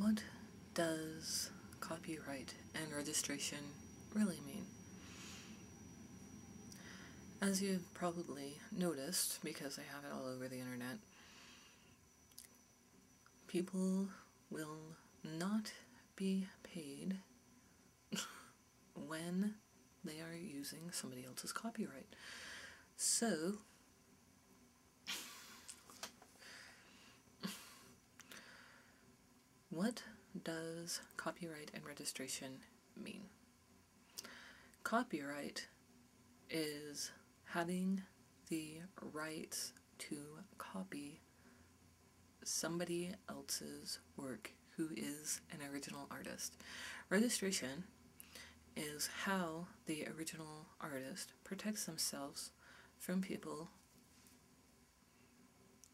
What does copyright and registration really mean? As you've probably noticed, because I have it all over the internet, people will not be paid when they are using somebody else's copyright. So, what does copyright and registration mean? Copyright is having the rights to copy somebody else's work who is an original artist. Registration is how the original artist protects themselves from people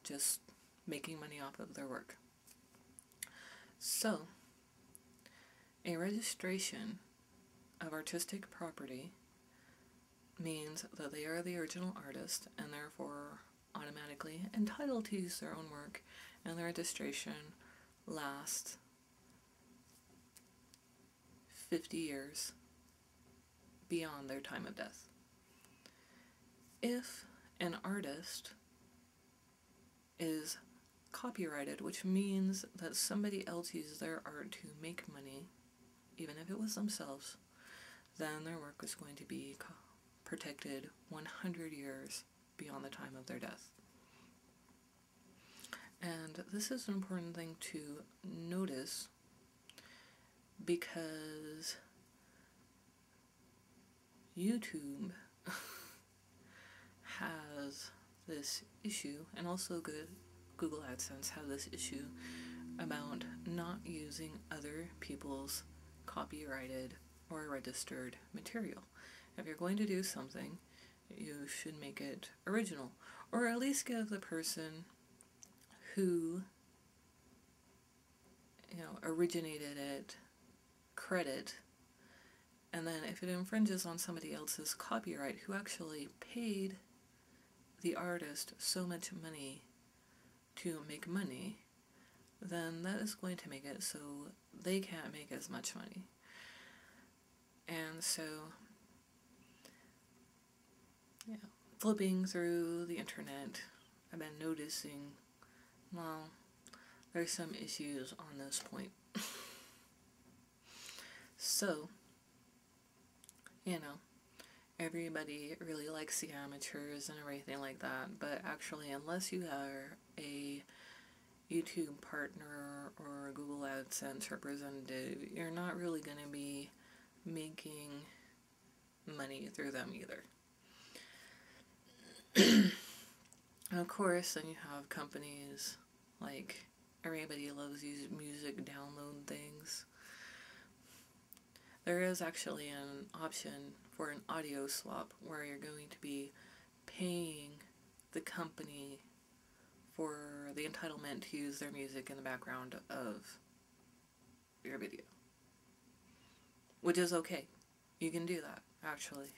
just making money off of their work. So, a registration of artistic property means that they are the original artist and therefore automatically entitled to use their own work, and the registration lasts 50 years beyond their time of death. If an artist is copyrighted, which means that somebody else used their art to make money, even if it was themselves, then their work is going to be protected 100 years beyond the time of their death. And this is an important thing to notice because YouTube has this issue, and also Google AdSense have this issue about not using other people's copyrighted or registered material. If you're going to do something, you should make it original, or at least give the person who originated it credit. And then if it infringes on somebody else's copyright who actually paid the artist so much money to make money, then that is going to make it so they can't make as much money. And so, flipping through the internet, I've been noticing, well, there's some issues on this point. So, everybody really likes the amateurs and everything like that, but actually, unless you are a YouTube partner or a Google AdSense representative, you're not really going to be making money through them either. Of course, then you have companies like everybody loves these music download things. There is actually an option for an audio swap where you're going to be paying the company for the entitlement to use their music in the background of your video. Which is okay. You can do that, actually.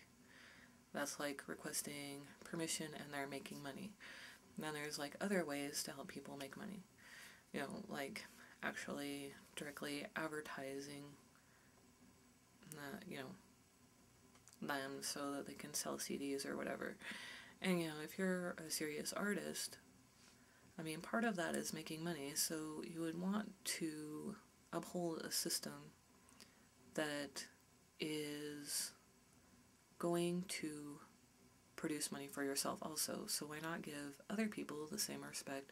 That's like requesting permission and they're making money. And then there's other ways to help people make money. Like actually directly advertising them so that they can sell CDs or whatever. And if you're a serious artist, part of that is making money, so you would want to uphold a system that is going to produce money for yourself also. So why not give other people the same respect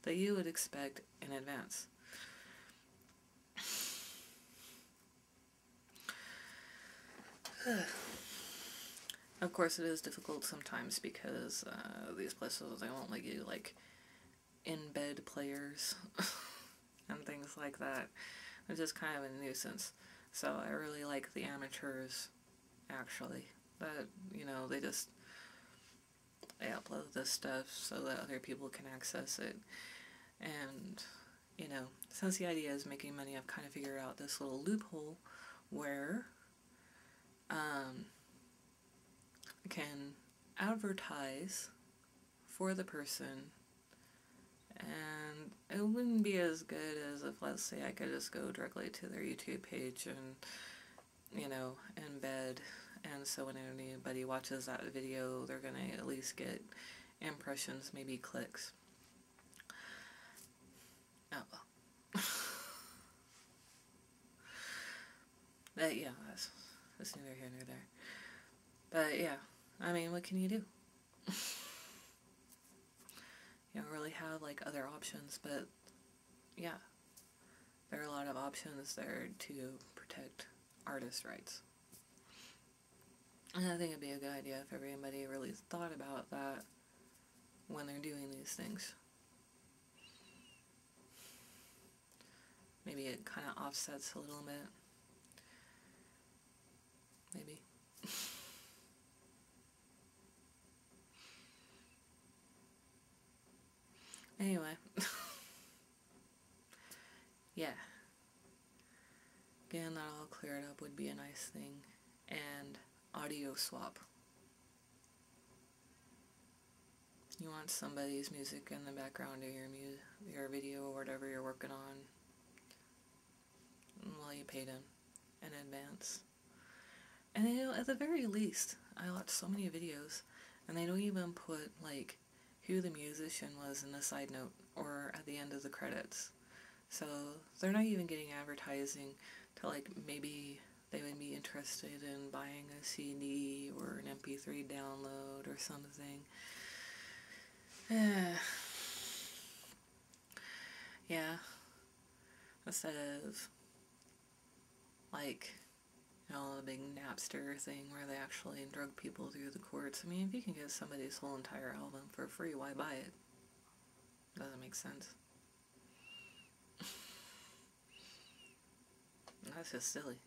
that you would expect in advance? Of course, it is difficult sometimes because these places, they won't let you in-bed players and things like that, which is kind of a nuisance. So I really like the amateurs, actually, that they upload this stuff so that other people can access it. And since the idea is making money, I've kind of figured out this little loophole where I can advertise for the person And it wouldn't be as good as if, let's say, I could just go directly to their YouTube page and, embed. And so when anybody watches that video, they're going to at least get impressions, maybe clicks. Oh well. But yeah, that's neither here nor there. But yeah, I mean, what can you do? You don't really have like other options, but yeah, there are a lot of options there to protect artist rights. And I think it'd be a good idea if everybody really thought about that when they're doing these things. Maybe it kind of offsets a little bit. Maybe. Anyway. Yeah. Getting that all cleared up would be a nice thing. And audio swap. You want somebody's music in the background of your video or whatever you're working on. Well, you paid them in advance. And at the very least, I watch so many videos, and they don't even put, like, who the musician was in the side note or at the end of the credits. So they're not even getting advertising to, like, maybe they would be interested in buying a CD or an MP3 download or something. Yeah. Instead of, like, the big Napster thing where they actually drug people through the courts. I mean, if you can get somebody's whole entire album for free, why buy it? Doesn't make sense. That's just silly.